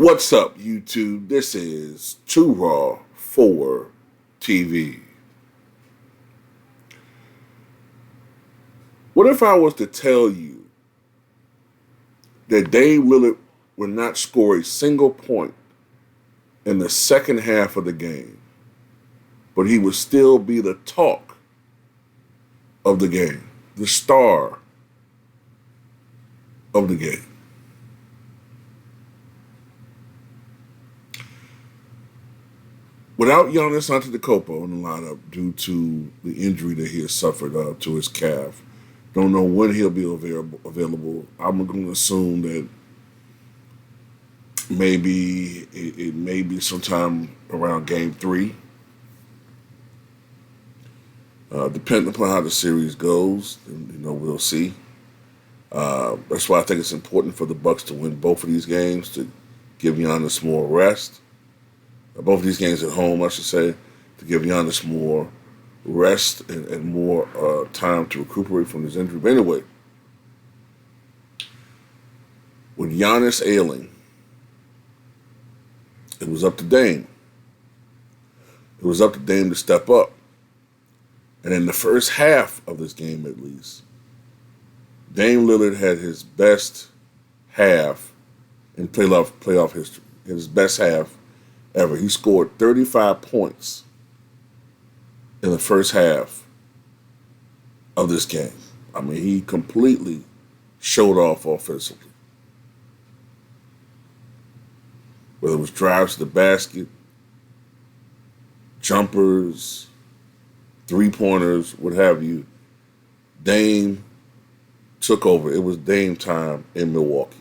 What's up, YouTube? This is Too Raw for TV. What if I was to tell you that Dame Lillard would not score a single point in the second half of the game, but he would still be the talk of the game, the star of the game? Without Giannis Antetokounmpo in the lineup due to the injury that he has suffered to his calf, don't know when he'll be available. I'm going to assume that maybe it may be sometime around Game 3. Depending upon how the series goes, we'll see. That's why I think it's important for the Bucks to win both of these games to give Giannis more rest. Both of these games at home, I should say, to give Giannis more rest and more time to recuperate from his injury. But anyway, with Giannis ailing, it was up to Dame. It was up to Dame to step up. And in the first half of this game, at least, Dame Lillard had his best half in playoff history. His best half ever. He scored 35 points in the first half of this game. I mean, he completely showed off offensively. Whether it was drives to the basket, jumpers, three-pointers, what have you, Dame took over. It was Dame time in Milwaukee.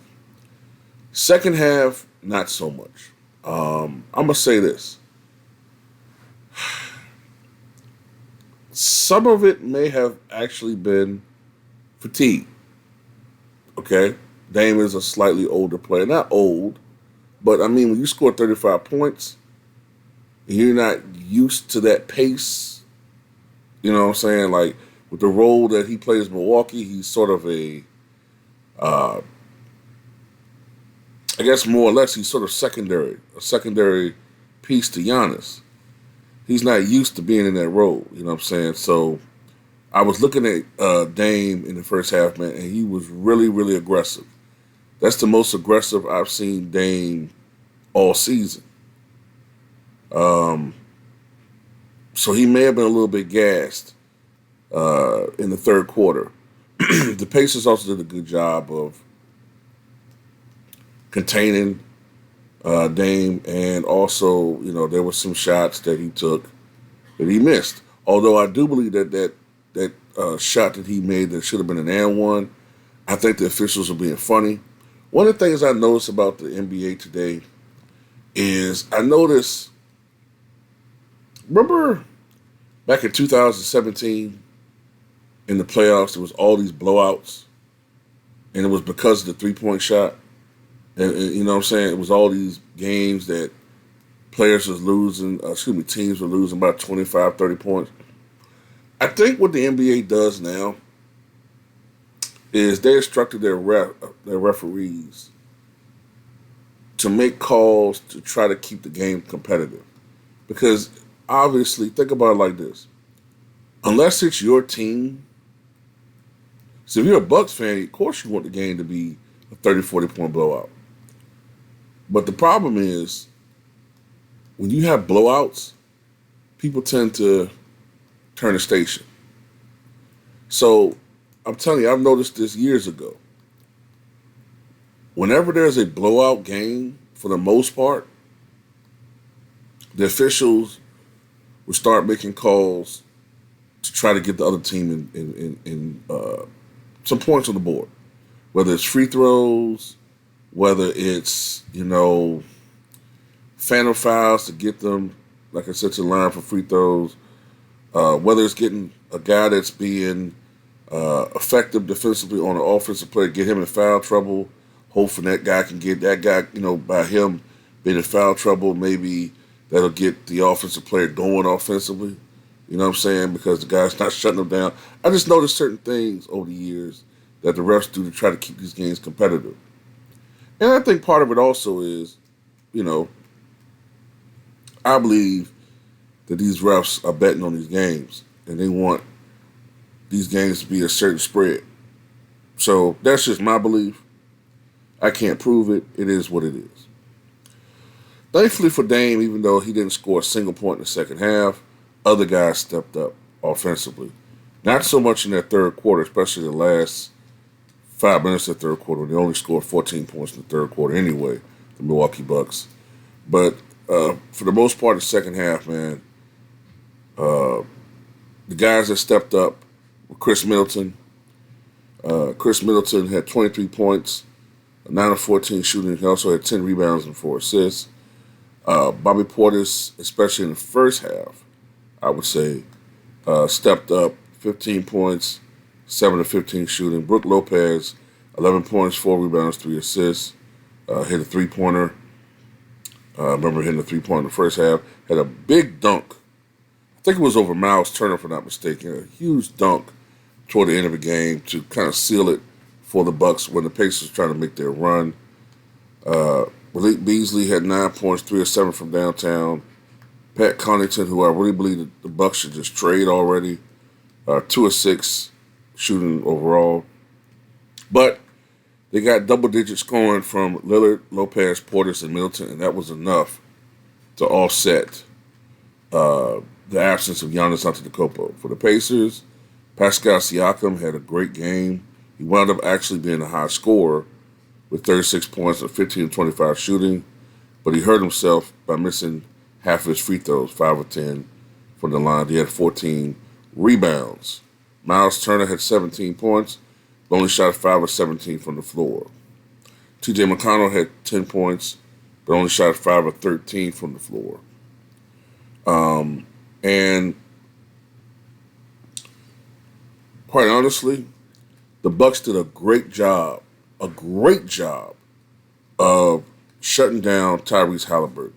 Second half, not so much. I'm going to say this. Some of it may have actually been fatigue. Okay? Dame is a slightly older player. Not old, but I mean, when you score 35 points, and you're not used to that pace, you know what I'm saying? Like, with the role that he plays in Milwaukee, he's sort of I guess more or less he's sort of a secondary piece to Giannis. He's not used to being in that role, you know what I'm saying? So I was looking at Dame in the first half, man, and he was really, really aggressive. That's the most aggressive I've seen Dame all season. So he may have been a little bit gassed in the third quarter. The Pacers also did a good job of containing Dame, and also, there were some shots that he took that he missed. Although I do believe that shot that he made that should have been an and one, I think the officials are being funny. One of the things I noticed about the NBA today is I noticed, remember back in 2017 in the playoffs, there was all these blowouts, and it was because of the three-point shot. And you know what I'm saying? It was all these games that teams were losing about 25, 30 points. I think what the NBA does now is they instructed their referees to make calls to try to keep the game competitive. Because obviously, think about it like this. Unless it's your team, so if you're a Bucks fan, of course you want the game to be a 30, 40-point blowout. But the problem is, when you have blowouts, people tend to turn the station. So, I'm telling you, I've noticed this years ago. Whenever there's a blowout game, for the most part, the officials will start making calls to try to get the other team in some points on the board. Whether it's free throws, whether it's, phantom fouls to get them, like I said, to the line for free throws, whether it's getting a guy that's being effective defensively on an offensive player, get him in foul trouble, hoping that guy can get that guy, by him being in foul trouble, maybe that'll get the offensive player going offensively, you know what I'm saying, because the guy's not shutting them down. I just noticed certain things over the years that the refs do to try to keep these games competitive. And I think part of it also is you know, I believe that these refs are betting on these games and they want these games to be a certain spread. So that's just my belief. I can't prove it. It is what it is. Thankfully for Dame, even though he didn't score a single point in the second half, other guys stepped up offensively. Not so much in that third quarter, especially the last 5 minutes of the third quarter. They only scored 14 points in the third quarter anyway, the Milwaukee Bucks. But for the most part, the second half, man, the guys that stepped up were Chris Middleton. Chris Middleton had 23 points, 9 of 14 shooting. He also had 10 rebounds and 4 assists. Bobby Portis, especially in the first half, I would say, stepped up, 15 points, 7 of 15 shooting. Brook Lopez, 11 points, 4 rebounds, 3 assists. Hit a three-pointer. Remember hitting a three-pointer in the first half. Had a big dunk. I think it was over Miles Turner, if I'm not mistaken. A huge dunk toward the end of the game to kind of seal it for the Bucks when the Pacers were trying to make their run. Malik Beasley had 9 points, 3 of 7 from downtown. Pat Connaughton, who I really believe the Bucks should just trade already, 2 of 6 shooting overall. But they got double-digit scoring from Lillard, Lopez, Portis, and Middleton, and that was enough to offset the absence of Giannis Antetokounmpo. For the Pacers, Pascal Siakam had a great game. He wound up actually being a high scorer with 36 points and 15 of 25 shooting, but he hurt himself by missing half of his free throws, 5 of 10 from the line. He had 14 rebounds. Miles Turner had 17 points, but only shot 5 of 17 from the floor. T.J. McConnell had 10 points, but only shot 5 of 13 from the floor. And quite honestly, the Bucks did a great job of shutting down Tyrese Haliburton.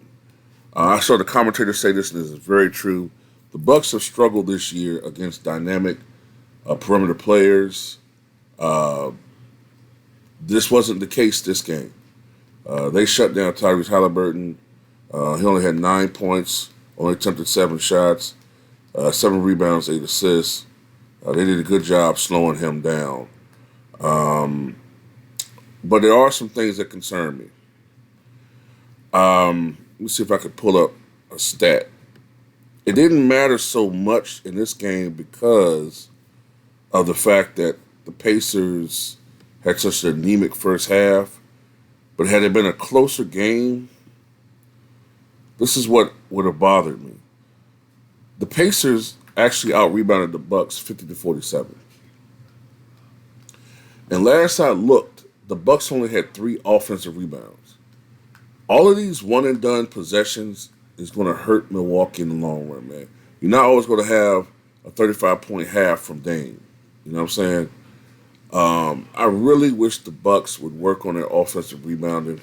I saw the commentator say this, and this is very true. The Bucks have struggled this year against dynamic perimeter players. This wasn't the case this game. They shut down Tyrese Haliburton. He only had 9 points, only attempted 7 shots, 7 rebounds, 8 assists. They did a good job slowing him down. But there are some things that concern me. Let me see if I could pull up a stat. It didn't matter so much in this game because of the fact that the Pacers had such an anemic first half. But had it been a closer game, this is what would have bothered me. The Pacers actually out-rebounded the Bucks 50-47. And last I looked, the Bucks only had 3 offensive rebounds. All of these one-and-done possessions is going to hurt Milwaukee in the long run, man. You're not always going to have a 35-point half from Dame. You know what I'm saying? I really wish the Bucks would work on their offensive rebounding.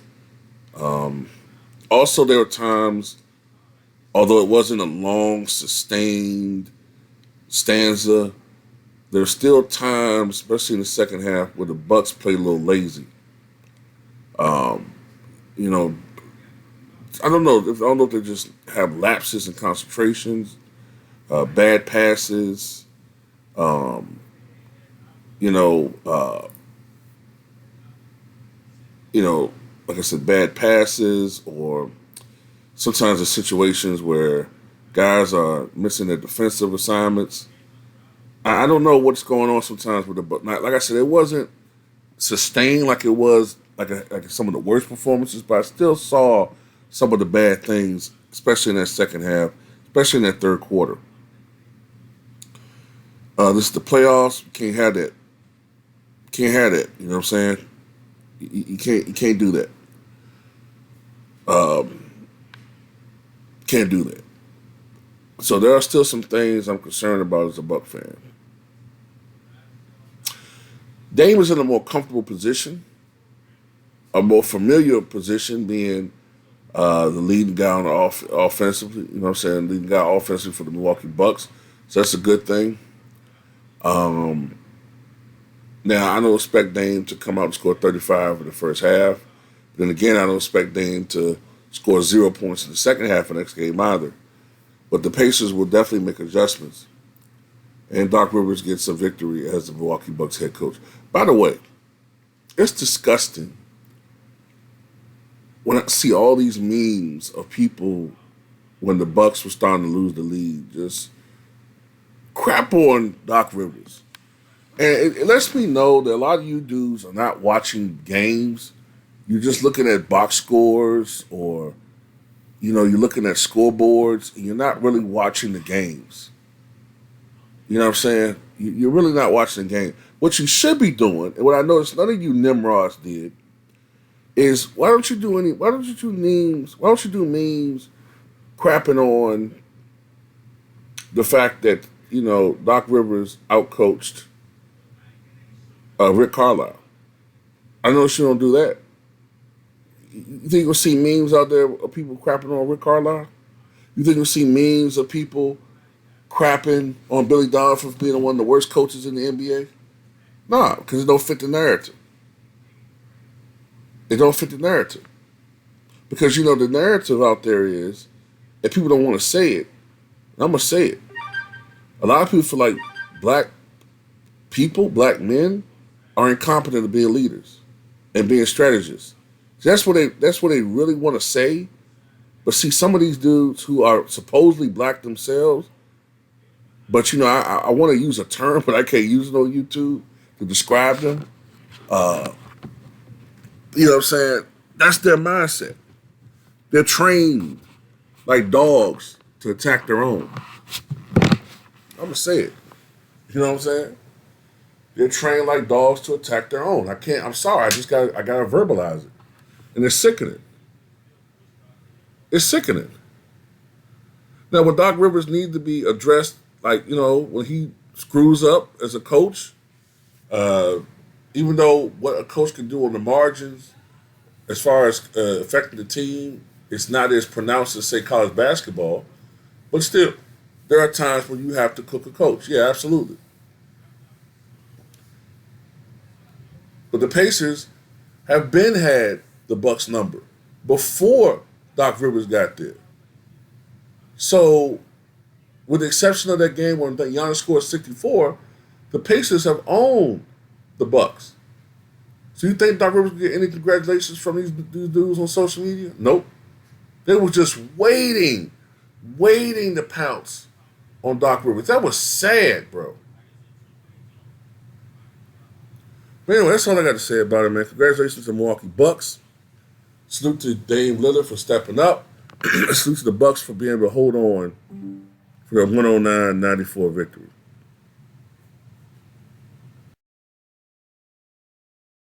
Also, there were times, although it wasn't a long, sustained stanza, there are still times, especially in the second half, where the Bucks played a little lazy. I don't know if they just have lapses in concentrations, bad passes, like I said, bad passes, or sometimes the situations where guys are missing their defensive assignments. I don't know what's going on sometimes with the Bucks. Like I said, it wasn't sustained like it was like some of the worst performances, but I still saw some of the bad things, especially in that second half, especially in that third quarter. This is the playoffs. You can't have that. Can't have that. You know what I'm saying? You can't do that. Can't do that. So there are still some things I'm concerned about as a Buck fan. Dame is in a more comfortable position, a more familiar position, being the leading guy on offensively. You know what I'm saying? Leading guy offensively for the Milwaukee Bucks. So that's a good thing. Now, I don't expect Dame to come out and score 35 in the first half. But then again, I don't expect Dame to score 0 points in the second half of the next game either. But the Pacers will definitely make adjustments. And Doc Rivers gets a victory as the Milwaukee Bucks head coach. By the way, it's disgusting when I see all these memes of people when the Bucks were starting to lose the lead, just crap on Doc Rivers. And it lets me know that a lot of you dudes are not watching games. You're just looking at box scores or, you're looking at scoreboards and you're not really watching the games. You know what I'm saying? You're really not watching the game. What you should be doing, and what I noticed none of you Nimrods did, is why don't you do memes crapping on the fact that, Doc Rivers outcoached Rick Carlisle. I noticed you don't do that. You think you'll see memes out there of people crapping on Rick Carlisle? You think you'll see memes of people crapping on Billy Donovan for being one of the worst coaches in the NBA? Nah, because it don't fit the narrative. It don't fit the narrative. Because, the narrative out there is, and people don't want to say it, and I'm going to say it. A lot of people feel like black people, black men, are incompetent at being leaders and being strategists. That's what they really want to say. But see, some of these dudes who are supposedly black themselves, but I want to use a term, but I can't use it on YouTube to describe them. You know what I'm saying? That's their mindset. They're trained like dogs to attack their own. I'm going to say it. You know what I'm saying? They're trained like dogs to attack their own. I'm sorry. I got to verbalize it. And it's sickening. It's sickening. Now, when Doc Rivers needs to be addressed, when he screws up as a coach, even though what a coach can do on the margins as far as affecting the team, it's not as pronounced as, say, college basketball. But still, there are times when you have to cook a coach. Yeah, absolutely. But the Pacers have been had the Bucks number before Doc Rivers got there. So, with the exception of that game when Giannis scored 64, the Pacers have owned the Bucks. So you think Doc Rivers will get any congratulations from these dudes on social media? Nope. They were just waiting to pounce on Doc Rivers. That was sad, bro. But anyway, that's all I got to say about it, man. Congratulations to the Milwaukee Bucks. Salute to Dame Lillard for stepping up. Salute to the Bucks for being able to hold on for the 109-94 victory.